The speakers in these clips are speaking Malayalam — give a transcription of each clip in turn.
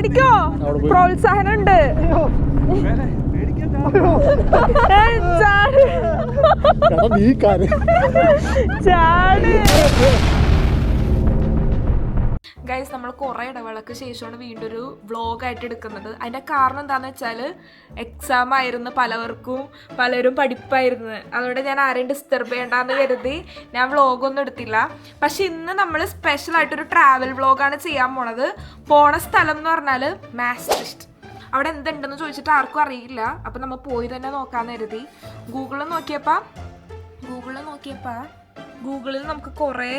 ചാടിക്കോ, പ്രോത്സാഹനം ഉണ്ട്. ചാട്. ഗൈസ്, നമ്മൾ കുറേ ഇടവേളക്ക് ശേഷമാണ് വീണ്ടും ഒരു വ്ളോഗായിട്ട് എടുക്കുന്നത്. അതിൻ്റെ കാരണം എന്താണെന്ന് വെച്ചാൽ എക്സാം ആയിരുന്നു, പലരും പഠിപ്പായിരുന്നു. അതുകൊണ്ട് ഞാൻ ആരെയും ഡിസ്റ്റർബ് ചെയ്യണ്ടെന്ന് കരുതി ഞാൻ വ്ളോഗൊന്നും എടുത്തില്ല. പക്ഷെ ഇന്ന് നമ്മൾ സ്പെഷ്യലായിട്ടൊരു ട്രാവൽ വ്ളോഗാണ് ചെയ്യാൻ പോണത്. പോണ സ്ഥലം എന്ന് പറഞ്ഞാൽ മാസ്ട്രിക്റ്റ്. അവിടെ എന്തുണ്ടെന്ന് ചോദിച്ചിട്ട് ആർക്കും അറിയില്ല. അപ്പം നമ്മൾ പോയി തന്നെ നോക്കാമെന്ന് കരുതി. ഗൂഗിളിൽ നമുക്ക് കുറേ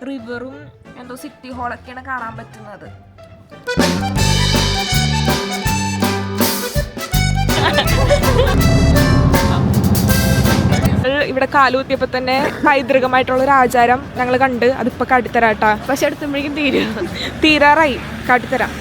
റിവറും എന്തോ സിറ്റി ഹോളൊക്കെയാണ് കാണാൻ പറ്റുന്നത്. ഇവിടെ കാലുകുത്തിയപ്പോൾ തന്നെ പൈതൃകമായിട്ടുള്ളൊരു ആചാരം ഞങ്ങൾ കണ്ട്. അതിപ്പോൾ കാട്ടിത്തരാട്ടാ. പക്ഷെ അടുത്തുമ്പോഴേക്കും തീരാറായി. കാട്ടിത്തരാം.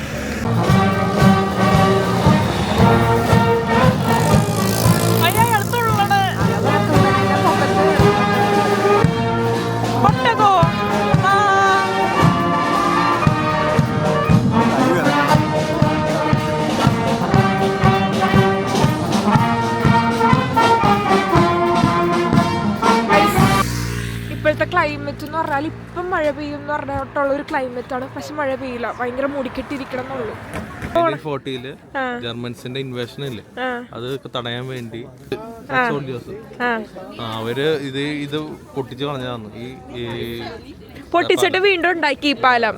ഇപ്പോഴത്തെ ക്ലൈമറ്റ് എന്ന് പറഞ്ഞാൽ ഇപ്പം മഴ പെയ്യും എന്ന് പറഞ്ഞിട്ടുള്ള ഒരു ക്ലൈമറ്റ് ആണ്. പക്ഷെ മഴ പെയ്യില്ല, ഭയങ്കര മൂടിക്കെട്ടിരിക്കണം എന്നുള്ളൂ. ജർമ്മൻസിന്റെ ഇൻവേഷൻ ഇല്ലേ, അത് തടയാൻ വേണ്ടി അവര് ഇത് പൊട്ടിച്ചു കളഞ്ഞതാണ്. പൊട്ടിച്ചിട്ട് വീണ്ടും ഉണ്ടാക്കി ഈ പാലം.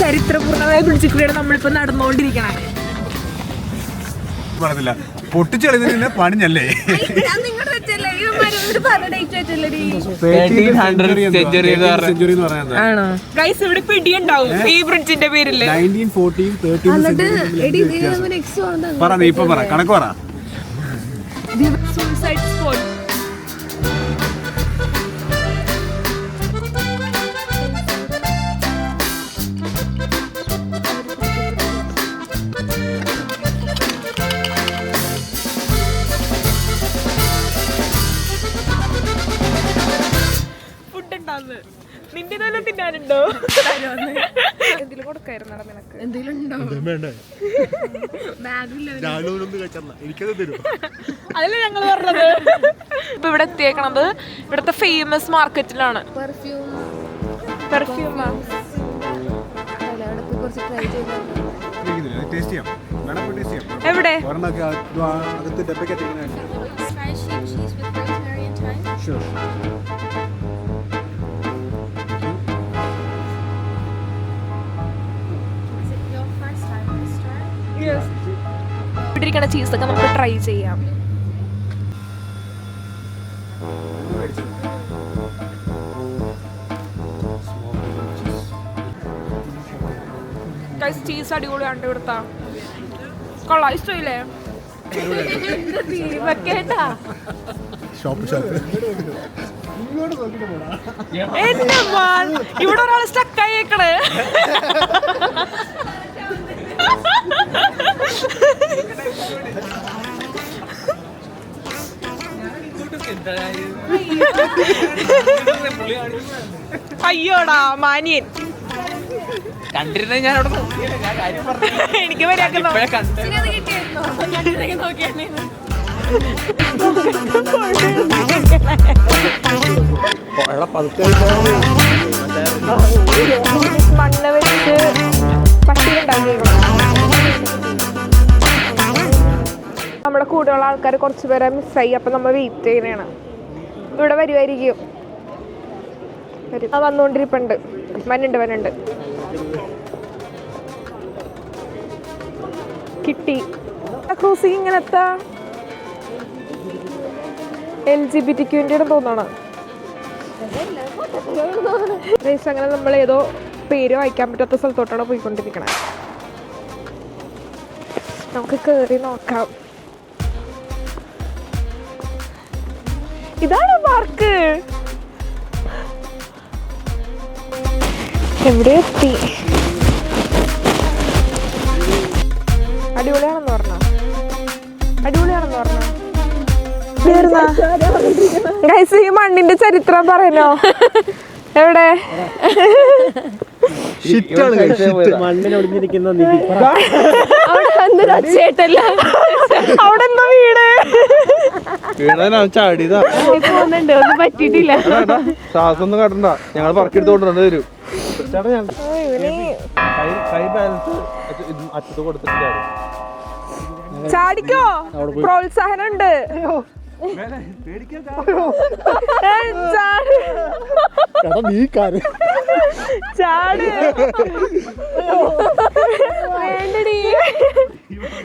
ചരിത്രപൂർണ്ണമായ ബ്രിഡ്ജിലൂടെയാണ് നമ്മളിപ്പോ നടന്നുകൊണ്ടിരിക്കണേ. പൊട്ടിച്ചെളിഞ്ഞ പണിഞ്ഞല്ലേ. ആണോ ഗൈസ്, ഇവിടെ പിടിയുണ്ടാവും ഈ ബ്രിഡ്ജിന്റെ പേരില്. 1914 പറ, നീ ഇപ്പൊ പറ, കണക്ക് പറ. Suicide spot. നിന്റെ തന്നെ തിന്നാനുണ്ടോ? എന്തെങ്കിലും കൊടുക്കായിരുന്നോ നിനക്ക്? അതല്ലേ ഞങ്ങൾ പറഞ്ഞത്. ഇപ്പൊ ഇവിടെ എത്തിയേക്കണത് ഇവിടുത്തെ ഫേമസ് മാർക്കറ്റിലാണ്. പെർഫ്യൂം എവിടെ? ഇവിടിരിക്കണ ചീസൊക്കെ നമുക്ക് ട്രൈ ചെയ്യാം. ചീസ് അടിപൊളിയാണ് ഇവിടുത്തെ. കൊള്ളാം, ഇഷ്ടമില്ലേ? ഇവിടെ ഒരാള് സ്റ്റക്കായേക്കണ്. അയ്യോടാ മാനിയൻ. കണ്ടിരുന്ന ഞാൻ അവിടെ എനിക്ക് വരാക്കുന്നു. മണ്ണ് വെച്ച് പട്ടിക ഉണ്ടാക്കിയേക്കണം. നമ്മുടെ കൂടെയുള്ള ആൾക്കാർ കുറച്ച് പേരെ മിസ്സായി. അപ്പം നമ്മൾ വെയിറ്റ് ചെയ്യണേണ്. ഇവിടെ വരുമായിരിക്കും. വന്നുകൊണ്ടിരിപ്പുണ്ട്. വനുണ്ട് കിട്ടി. ക്രൂസിങ് ഇങ്ങനത്തെ LGBTQ തോന്നണം. അങ്ങനെ നമ്മൾ ഏതോ പേര് വായിക്കാൻ പറ്റാത്ത സ്ഥലത്തോട്ടാണ് പോയിക്കൊണ്ടിരിക്കണേ. നമുക്ക് കേറി നോക്കാം. ഇതാണ് പാർക്ക്. എവിടെ എത്തി? അടിപൊളിയാണെന്ന് പറഞ്ഞോ. അടിപൊളിയാണെന്ന് പറഞ്ഞു. ഗൈസ് ഈ മണ്ണിന്റെ ചരിത്രം പറയണോ? എവിടെ അവിടെ എന്താ വീട്? ചാടിയതാ ഒന്നും പറ്റിയിട്ടില്ല. ശ്വാസം ഒന്നും കട്ടണ്ട, ഞങ്ങൾ പറക്കെടുത്തോണ്ട് വരും. കൈ ബാലൻസ് അറ്റത്ത് കൊടുത്തിട്ട് ചാടിക്കോ, പ്രോത്സാഹനം ഉണ്ട്. ചാട് വേണ്ടടി,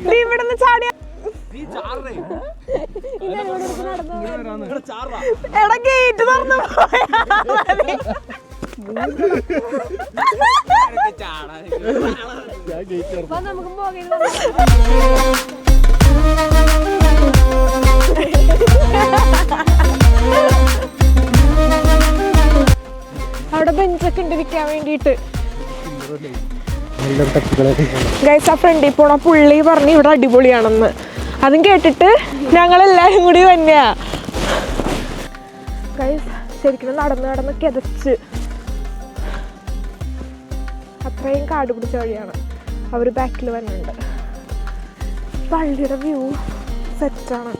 നീ ഇവിടുന്ന് ചാടിയ എടാ ഗേറ്റ് തുറന്നു നമുക്ക് പോകരുത്. അവിടെ ബെഞ്ചൊക്കെ ഉണ്ടിരിക്കാൻ വേണ്ടിട്ട്. ഗൈസ് ആ ഫ്രണ്ടിൽ പോണ പുള്ളി പറഞ്ഞു ഇവിടെ അടിപൊളിയാണെന്ന്. അതും കേട്ടിട്ട് ഞങ്ങളെല്ലാരും കൂടി തന്നെയാ. ഗൈസ് ശരിക്കും നടന്ന് കിതച്ച്, അത്രയും കാട് പിടിച്ച വഴിയാണ്. അവർ ബാക്കിൽ വരുന്നുണ്ട്. പള്ളിയുടെ വ്യൂ സെറ്റാണ്.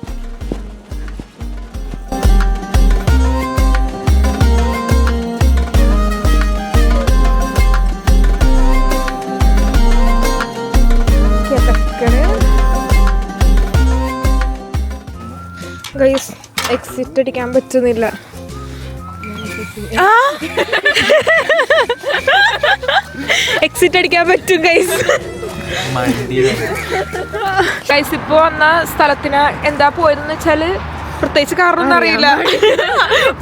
ഗൈസ് എക്സിറ്റ് അടിക്കാൻ പറ്റുന്നില്ല. എക്സിറ്റ് അടിക്കാൻ പറ്റും ഗൈസ്. ഗൈസ് ഇപ്പൊ വന്ന സ്ഥലത്തിന് എന്താ പോയതെന്ന് വെച്ചാല് പ്രത്യേകിച്ച് കാരണമൊന്നും അറിയില്ല.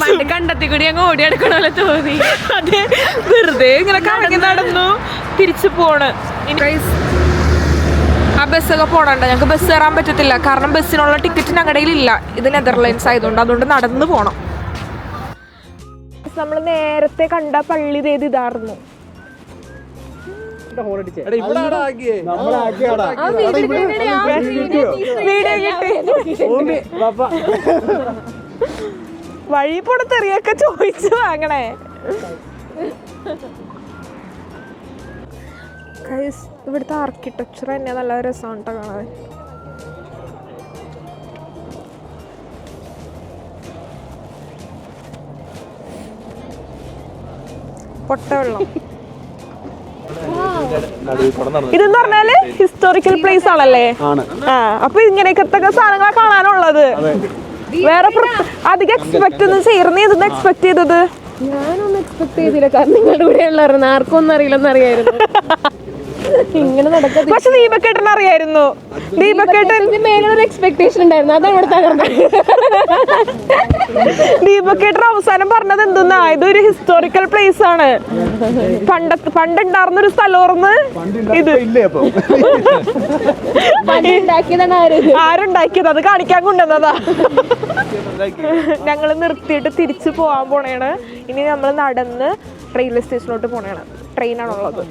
പണ്ട് കണ്ടെത്തി കൂടി അങ്ങ് ഓടി എടുക്കണമല്ലോ തോന്നി. അതെ, വെറുതെ ഇങ്ങനെ കറങ്ങി നടന്നു തിരിച്ചു പോണ്. ഗൈസ് ആ ബസ്സൊക്കെ പോണണ്ട, ഞങ്ങൾക്ക് ബസ് കയറാൻ പറ്റത്തില്ല. കാരണം ബസ്സിനുള്ള ടിക്കറ്റ് ഞങ്ങളുടെ കയ്യിലില്ല. ഇത് നെതർലാൻഡ്സ് ആയതുകൊണ്ട് അതുകൊണ്ട് നടന്നു പോണം. നമ്മൾ നേരത്തെ കണ്ട പള്ളി ഇതായിരുന്നു. വഴി പോണ തെറിയൊക്കെ ചോദിച്ചു വാങ്ങണേ. ഇവിടുത്തെ ആർക്കിടെക്ചർ തന്നെ നല്ല രസമാണ് കാണാൻ. പൊട്ടവെള്ളം ഇതെന്ന് പറഞ്ഞാല് ഹിസ്റ്റോറിക്കൽ പ്ലേസ് ആണല്ലേ? അപ്പൊ ഇങ്ങനെയൊക്കെ സാധനങ്ങളാ കാണാനുള്ളത്. വേറെ അധികം എക്സ്പെക്ട് ഒന്നും ചെയ്യുന്ന ഇതൊന്നും എക്സ്പെക്ട് ചെയ്തത് ഞാനൊന്നും എക്സ്പെക്ട് ചെയ്തില്ല. കാരണം നിങ്ങളുടെ കൂടെ ഉള്ളായിരുന്നു, ആർക്കും ഒന്നും അറിയില്ലെന്ന് അറിയായിരുന്നു. ഇങ്ങനെ നടക്കത്തില്ല. പക്ഷെ ദീപക്കേട്ടൻ അറിയായിരുന്നു. ദീപക്കേട്ടൻ മേലൊരു എക്സ്പെക്ടേഷൻ ഉണ്ടായിരുന്നു, അതാണ് ഇവിടെ തകർന്നത്. ദീപക്കേട്ടൻ അവസാനം പറഞ്ഞത് എന്തെന്നാ, ഇതൊരു ഹിസ്റ്റോറിക്കൽ പ്ലേസ് ആണ്, പണ്ടുണ്ടായിരുന്നൊരു സ്ഥലമായിരുന്നു ഇത്. ആരുണ്ടാക്കിയത്? അത് കാണിക്കാൻ കൊണ്ടുവന്നതാ. ഞങ്ങൾ നിർത്തിയിട്ട് തിരിച്ചു പോകാൻ പോണേണ്. ഇനി നമ്മൾ നടന്ന് റെയിൽവേ സ്റ്റേഷനിലോട്ട് പോണേണ്. ട്രെയിനാണുള്ളത്.